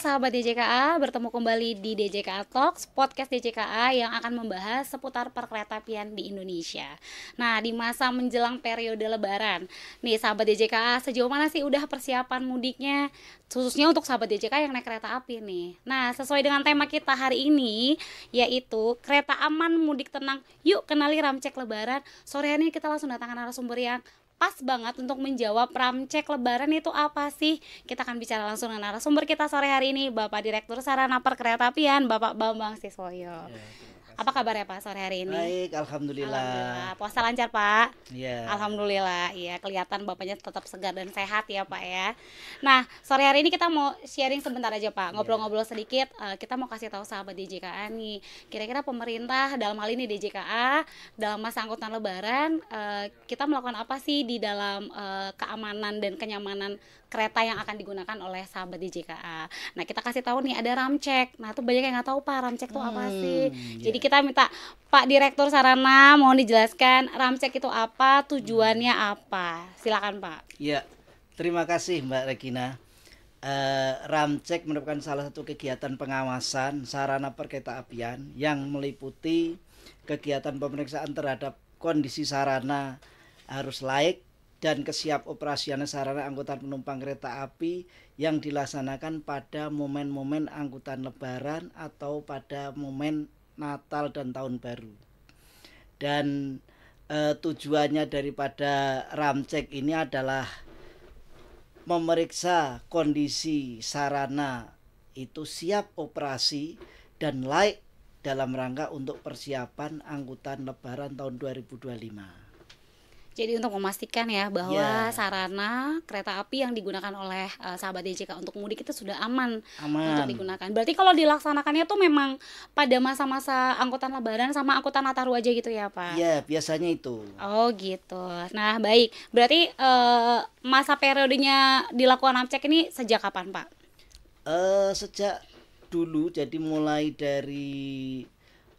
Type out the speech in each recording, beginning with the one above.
sahabat DJKA, bertemu kembali di DJKA Talks, podcast DJKA yang akan membahas seputar perkeretaapian di Indonesia. Nah, di masa menjelang periode lebaran, nih sahabat DJKA, sejauh mana sih udah persiapan mudiknya, khususnya untuk sahabat DJKA yang naik kereta api nih. Nah, sesuai dengan tema kita hari ini, yaitu kereta aman mudik tenang, yuk kenali ramcek lebaran. Sore hari ini kita langsung datangkan narasumber yang pas banget untuk menjawab ramcek lebaran itu apa sih. Kita akan bicara langsung dengan narasumber kita sore hari ini, Bapak Direktur Sarana Perkeretaapian, Bapak Bambang Siswoyo. Apa kabar ya Pak sore hari ini? Baik, alhamdulillah. Puasa lancar Pak? Iya. Alhamdulillah, iya kelihatan Bapaknya tetap segar dan sehat ya Pak ya. Nah, sore hari ini kita mau sharing sebentar aja Pak, ngobrol-ngobrol sedikit. Kita mau kasih tahu sahabat DJKA nih, kira-kira pemerintah dalam hal ini DJKA dalam masa angkutan lebaran, kita melakukan apa sih di dalam keamanan dan kenyamanan kereta yang akan digunakan oleh sahabat DJKA. Nah, kita kasih tahu nih ada ramcek. Nah, tuh banyak yang nggak tahu Pak, ramcek itu apa sih. Jadi kita minta Pak Direktur Sarana mohon dijelaskan ramcek itu apa, tujuannya apa. Silakan Pak. Ya, terima kasih Mbak Regina. Ramcek merupakan salah satu kegiatan pengawasan sarana perkeretaapian yang meliputi kegiatan pemeriksaan terhadap kondisi sarana harus layak dan kesiap operasiannya sarana angkutan penumpang kereta api yang dilaksanakan pada momen-momen angkutan lebaran atau pada momen Natal dan Tahun Baru. Dan tujuannya daripada ramcek ini adalah memeriksa kondisi sarana itu siap operasi dan layak dalam rangka untuk persiapan angkutan lebaran tahun 2025. Jadi untuk memastikan ya bahwa sarana kereta api yang digunakan oleh sahabat DJKA untuk mudik itu sudah aman untuk digunakan. Berarti kalau dilaksanakannya tuh memang pada masa-masa angkutan lebaran sama angkutan Nataru aja gitu ya Pak? Iya, biasanya itu. Oh gitu. Nah baik, berarti masa periodenya dilakukan ramcek ini sejak kapan Pak? Sejak dulu, jadi mulai dari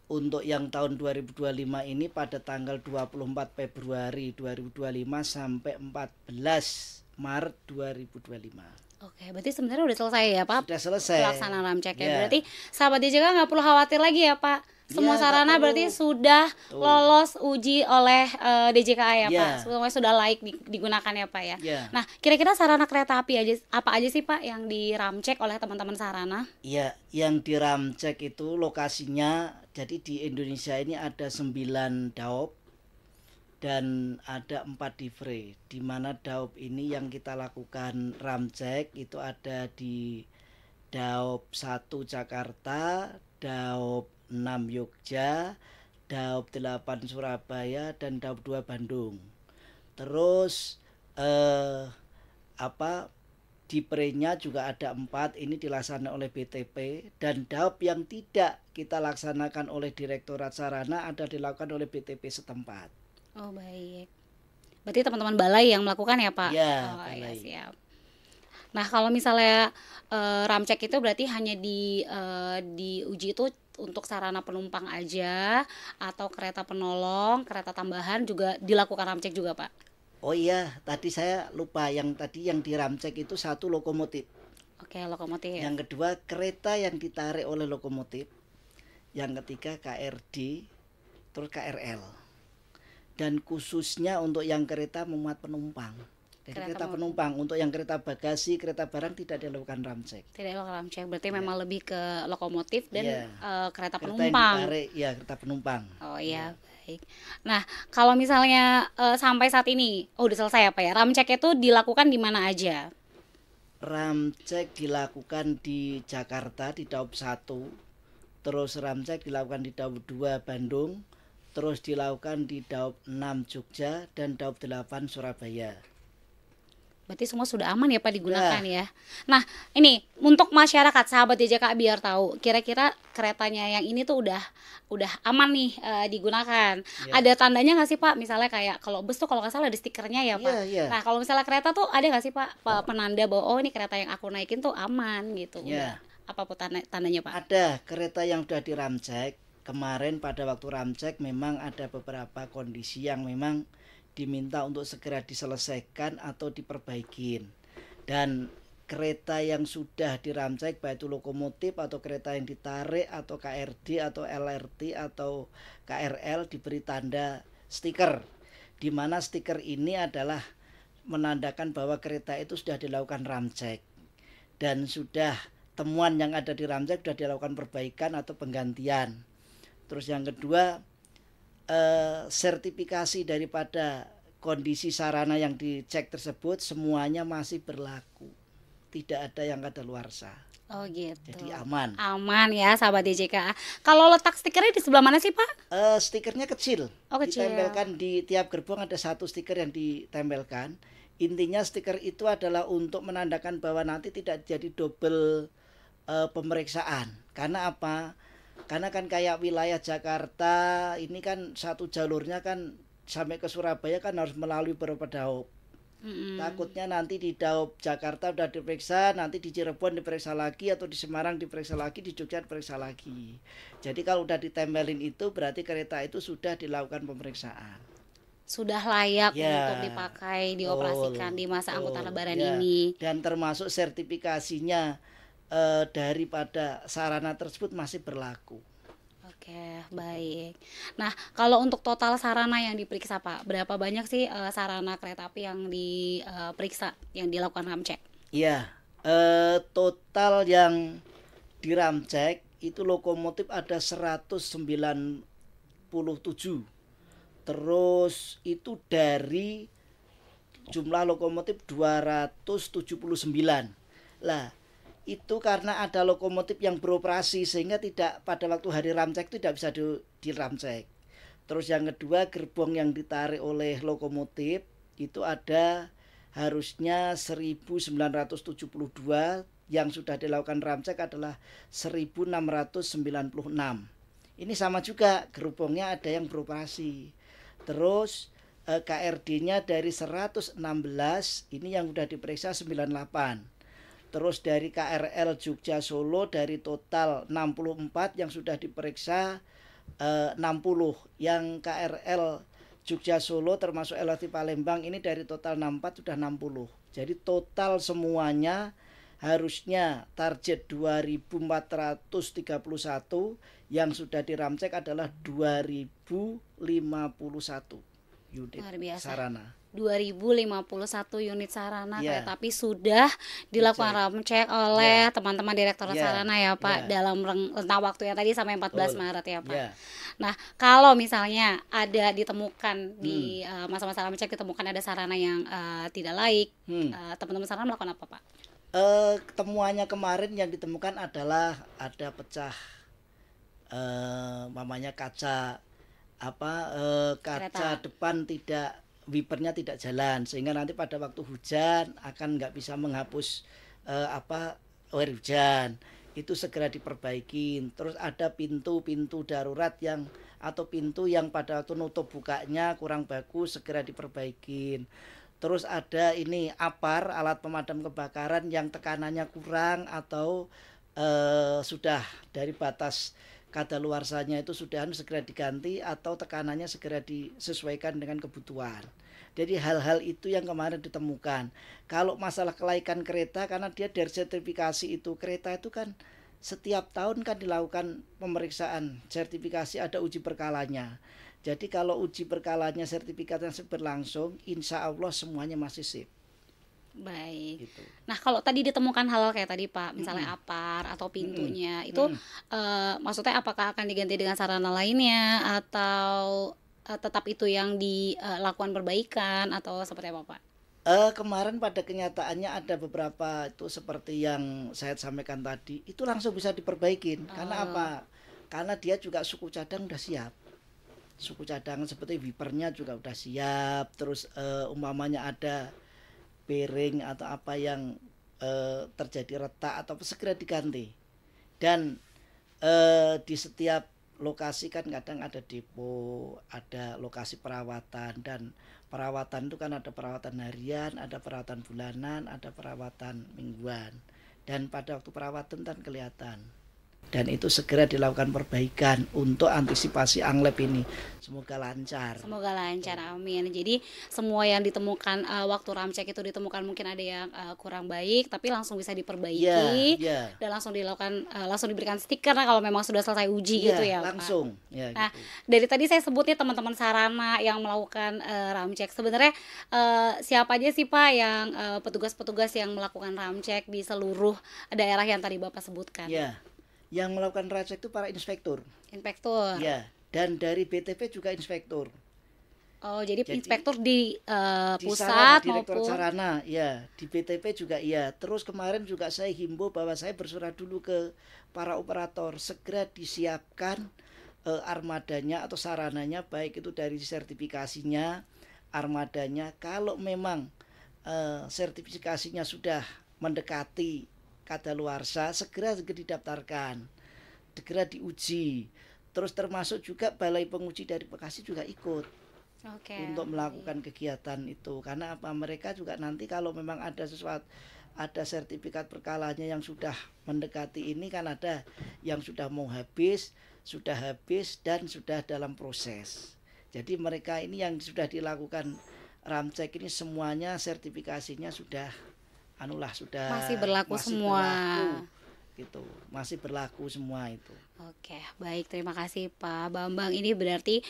untuk yang tahun 2025 ini pada tanggal 24 Februari 2025 sampai 14 Maret 2025. Oke, berarti sebenarnya udah selesai ya Pak? Sudah selesai Pelaksanaan ramcek ya. Berarti sahabat DJKA nggak perlu khawatir lagi ya Pak? Semua sarana berarti sudah lolos uji oleh DJKA ya Pak? Semuanya sudah layak digunakan ya Pak ya? Nah, kira-kira sarana kereta api apa aja sih Pak yang diramcek oleh teman-teman sarana? Iya, yang diramcek itu lokasinya, jadi di Indonesia ini ada 9 daop dan ada 4 divre, di mana daop ini yang kita lakukan ramcek itu ada di daop 1 Jakarta, daop 6 Yogyakarta, daop 8 Surabaya, dan daop 2 Bandung. Terus diprenya juga ada 4, ini dilaksanakan oleh BTP, dan daop yang tidak kita laksanakan oleh Direktorat Sarana ada dilakukan oleh BTP setempat. Oh baik, berarti teman-teman balai yang melakukan ya Pak? Ya, balai. Ya siap. Nah kalau misalnya ramcek itu berarti hanya diuji itu untuk sarana penumpang aja, atau kereta penolong, kereta tambahan juga dilakukan ramcek juga Pak? Oh iya, tadi saya lupa, yang diramcek itu 1 lokomotif. Oke, lokomotif. Yang kedua kereta yang ditarik oleh lokomotif. Yang ketiga KRD, terus KRL. Dan khususnya untuk yang kereta memuat penumpang. Jadi kereta penumpang, untuk yang kereta bagasi, kereta barang tidak dilakukan ramcek. Tidak dilakukan ramcek, berarti memang lebih ke lokomotif dan kereta penumpang. Yang ditarik, ya kereta penumpang. Oh iya, baik. Nah, kalau misalnya sampai saat ini, udah selesai ya Pak ya? Ramcek itu dilakukan di mana aja? Ramcek dilakukan di Jakarta di daop 1, terus ramcek dilakukan di daop 2 Bandung, terus dilakukan di daop 6 Jogja, dan daop 8 Surabaya. Berarti semua sudah aman ya Pak digunakan ya. Nah ini untuk masyarakat sahabat DJKA biar tahu kira-kira keretanya yang ini tuh udah aman nih digunakan. Ada tandanya nggak sih Pak? Misalnya kayak kalau bus tuh kalau nggak salah ada stikernya ya Pak. Nah kalau misalnya kereta tuh ada nggak sih Pak penanda bahwa oh ini kereta yang aku naikin tuh aman gitu? Apa tandanya Pak? Ada kereta yang sudah diramcek. Kemarin pada waktu ramcek memang ada beberapa kondisi yang memang diminta untuk segera diselesaikan atau diperbaikin. Dan kereta yang sudah diramcek, baik itu lokomotif atau kereta yang ditarik atau KRD atau LRT atau KRL, diberi tanda stiker, di mana stiker ini adalah menandakan bahwa kereta itu sudah dilakukan ramcek dan sudah temuan yang ada di ramcek sudah dilakukan perbaikan atau penggantian. Terus yang kedua, sertifikasi daripada kondisi sarana yang dicek tersebut semuanya masih berlaku, tidak ada yang kadaluarsa. Oh gitu. Jadi aman. Aman ya sahabat DJKA. Kalau letak stikernya di sebelah mana sih Pak? Stikernya kecil. Oh kecil. Ditempelkan di tiap gerbong, ada satu stiker yang ditempelkan. Intinya stiker itu adalah untuk menandakan bahwa nanti tidak jadi double pemeriksaan. Karena apa? Karena kan kayak wilayah Jakarta ini kan satu jalurnya kan sampai ke Surabaya kan harus melalui beberapa daup. Takutnya nanti di daup Jakarta udah diperiksa, nanti di Cirebon diperiksa lagi, atau di Semarang diperiksa lagi, di Jogja diperiksa lagi. Jadi kalau udah ditempelin itu berarti kereta itu sudah dilakukan pemeriksaan, sudah layak ya, untuk dipakai, dioperasikan di masa angkutan lebaran ya. ini. Dan termasuk sertifikasinya daripada sarana tersebut masih berlaku. Oke, baik. Nah, kalau untuk total sarana yang diperiksa Pak, berapa banyak sih sarana kereta api yang diperiksa, yang dilakukan ramcek? Iya, total yang diramcek itu lokomotif ada 197. Terus itu dari jumlah lokomotif 279. Lah, itu karena ada lokomotif yang beroperasi sehingga tidak, pada waktu hari ramcek itu tidak bisa diramcek. Terus yang kedua, gerbong yang ditarik oleh lokomotif itu ada harusnya 1972, yang sudah dilakukan ramcek adalah 1696. Ini sama juga, gerbongnya ada yang beroperasi. Terus KRD-nya dari 116, ini yang sudah diperiksa 98. Terus dari KRL Jogja Solo dari total 64 yang sudah diperiksa 60. Yang KRL Jogja Solo termasuk LRT Palembang ini dari total 64 sudah 60. Jadi total semuanya harusnya target 2431, yang sudah diramcek adalah 2051 unit sarana. 2051 unit sarana kereta api sudah dilakukan ramcek oleh teman-teman Direktorat Sarana ya Pak, dalam rentang waktu yang tadi sampai 14 Maret ya Pak. Nah, kalau misalnya ada ditemukan di masa-masa ramcek ditemukan ada sarana yang tidak laik, teman-teman sarana melakukan apa Pak? Temuannya kemarin yang ditemukan adalah ada pecah mamanya kaca kaca depan tidak, wipernya tidak jalan, sehingga nanti pada waktu hujan akan nggak bisa menghapus air hujan, itu segera diperbaikin. Terus ada pintu-pintu darurat yang atau pintu yang pada waktu nutup bukanya kurang bagus, segera diperbaikin. Terus ada ini APAR, alat pemadam kebakaran, yang tekanannya kurang atau sudah dari batas kadaluarsanya itu sudah segera diganti, atau tekanannya segera disesuaikan dengan kebutuhan. Jadi hal-hal itu yang kemarin ditemukan. Kalau masalah kelaikan kereta, karena dia dari sertifikasi itu, kereta itu kan setiap tahun kan dilakukan pemeriksaan sertifikasi, ada uji berkalanya. Jadi kalau uji berkalanya sertifikatnya berlangsung, insya Allah semuanya masih sip. Baik. Gitu. Nah, kalau tadi ditemukan hal kayak tadi Pak, misalnya APAR atau pintunya, itu maksudnya apakah akan diganti dengan sarana lainnya atau tetap itu yang dilakukan perbaikan atau seperti apa Pak? Kemarin pada kenyataannya ada beberapa itu seperti yang saya sampaikan tadi, itu langsung bisa diperbaikin. Karena apa? Karena dia juga suku cadang udah siap. Suku cadangan seperti wipernya juga udah siap. Terus umpamanya ada piring atau apa yang terjadi retak atau segera diganti. Dan di setiap lokasi kan kadang ada depo, ada lokasi perawatan, dan perawatan itu kan ada perawatan harian, ada perawatan bulanan, ada perawatan mingguan. Dan pada waktu perawatan kan kelihatan dan itu segera dilakukan perbaikan untuk antisipasi anglep ini. Semoga lancar. Semoga lancar, amin. Jadi semua yang ditemukan waktu ramcek itu ditemukan mungkin ada yang kurang baik, tapi langsung bisa diperbaiki dan langsung dilakukan langsung diberikan stiker kalau memang sudah selesai uji gitu ya, langsung. Pak. Ya, nah, gitu. Dari tadi saya sebutnya teman-teman sarana yang melakukan ramcek. Sebenarnya siapa aja sih Pak yang petugas-petugas yang melakukan ramcek di seluruh daerah yang tadi Bapak sebutkan? Ya, yang melakukan ramcek itu para inspektur. Inspektur. Ya. Dan dari BTP juga inspektur. Oh, jadi inspektur di pusat sarana, direktur maupun sarana, ya. Di BTP juga iya. Terus kemarin juga saya himbau bahwa saya bersurat dulu ke para operator segera disiapkan armadanya atau sarananya, baik itu dari sertifikasinya, armadanya. Kalau memang sertifikasinya sudah mendekati kadaluarsa, segera didaftarkan, segera diuji. Terus termasuk juga Balai Penguji dari Bekasi juga ikut untuk melakukan kegiatan itu. Karena apa, mereka juga nanti kalau memang ada sesuatu, ada sertifikat perkalanya yang sudah mendekati ini, kan ada yang sudah mau habis dan sudah dalam proses. Jadi mereka ini yang sudah dilakukan ramcek ini semuanya sertifikasinya sudah sudah masih berlaku semua. Gitu, masih berlaku semua itu. Oke, baik, terima kasih Pak Bambang. Ini berarti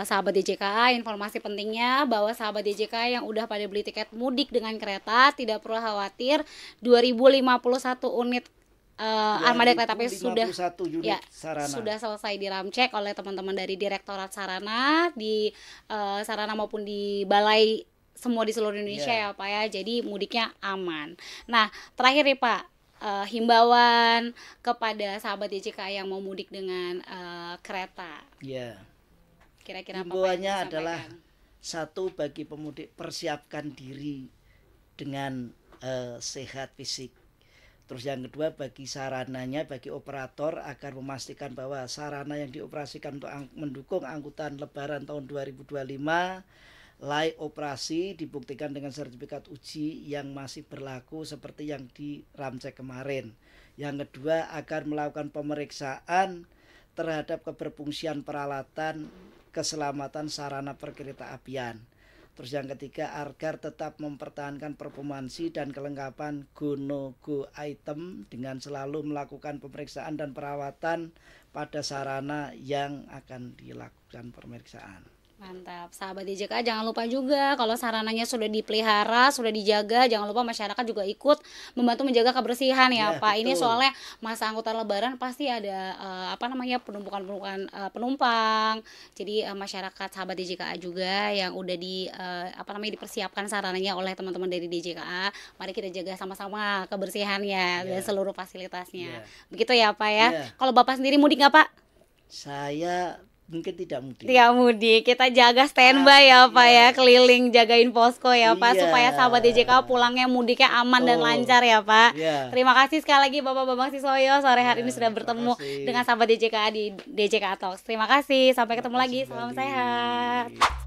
sahabat DJKA, informasi pentingnya bahwa sahabat DJKA yang udah pada beli tiket mudik dengan kereta tidak perlu khawatir. 2051 unit armada kereta api sudah selesai diramcek oleh teman-teman dari Direktorat Sarana di sarana maupun di balai semua di seluruh Indonesia ya Pak ya. Jadi mudiknya aman. Nah, terakhir nih Pak, himbauan kepada sahabat DJKA yang mau mudik dengan kereta. Ya. Kira-kira himbauannya adalah satu, bagi pemudik persiapkan diri dengan sehat fisik. Terus yang kedua, bagi sarananya, bagi operator agar memastikan bahwa sarana yang dioperasikan untuk mendukung angkutan Lebaran tahun 2025 layak operasi, dibuktikan dengan sertifikat uji yang masih berlaku seperti yang di ramcek kemarin. Yang kedua, agar melakukan pemeriksaan terhadap keberfungsian peralatan keselamatan sarana perkereta apian. Terus yang ketiga, agar tetap mempertahankan performansi dan kelengkapan go no go item dengan selalu melakukan pemeriksaan dan perawatan pada sarana yang akan dilakukan pemeriksaan. Mantap, sahabat DJKA, jangan lupa juga kalau sarananya sudah dipelihara, sudah dijaga, jangan lupa masyarakat juga ikut membantu menjaga kebersihan ya Pak. Betul. Ini soalnya masa angkutan Lebaran pasti ada penumpukan penumpang. Jadi masyarakat sahabat DJKA juga yang udah dipersiapkan sarananya oleh teman-teman dari DJKA, mari kita jaga sama-sama kebersihannya dan seluruh fasilitasnya. Begitu ya Pak ya. Kalau Bapak sendiri mudik nggak Pak? Saya mungkin tidak mudik. Tidak mudik, kita jaga standby ya Pak ya, keliling jagain posko ya Pak, supaya sahabat DJKA pulangnya mudiknya aman dan lancar ya Pak. Terima kasih sekali lagi Bapak Bambang Siswoyo, sore hari ini sudah bertemu dengan sahabat DJKA di DJKA Talks. Terima kasih, sampai ketemu lagi, salam sehat.